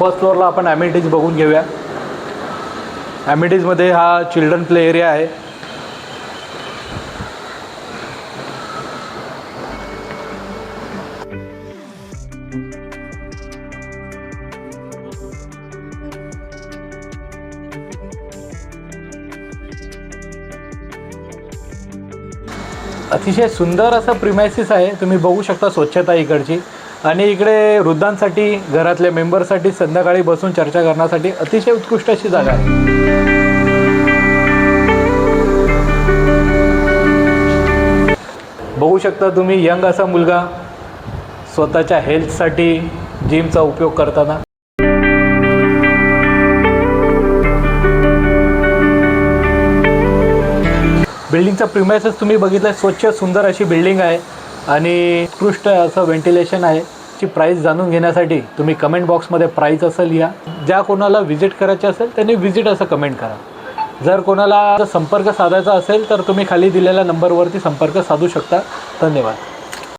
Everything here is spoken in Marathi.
फर्स्ट फ्लोअरला आपण ॲमिनिटीज बघून घेऊया. ॲमिनिटीजमध्ये हा चिल्ड्रन प्ले एरिया आहे. अतिशय सुंदर असं प्रिमायसिस आहे. तुम्ही बघू शकता स्वच्छता इकडची. आणि इकडे वृद्धांसाठी, घरातल्या मेंबरसाठी संध्याकाळी बसून चर्चा करण्यासाठी अतिशय उत्कृष्ट अशी जागा आहे. बघू शकता तुम्ही यंग असा मुलगा स्वतःच्या हेल्थसाठी जिमचा उपयोग करताना. बिल्डिंगचा प्रिमायसेस तुम्ही बघितलं, स्वच्छ सुंदर अशी बिल्डिंग आहे आणि उत्कृष्ट असं व्हेंटिलेशन आहे. ची प्राईस जाणून घेण्यासाठी तुम्ही कमेंट बॉक्समध्ये प्राईस असं लिहा. ज्या कोणाला व्हिजिट करायचे असेल त्यांनी व्हिजिट असं कमेंट करा. जर कोणाला संपर्क साधायचा असेल तर तुम्ही खाली दिलेल्या नंबरवरती संपर्क साधू शकता. धन्यवाद.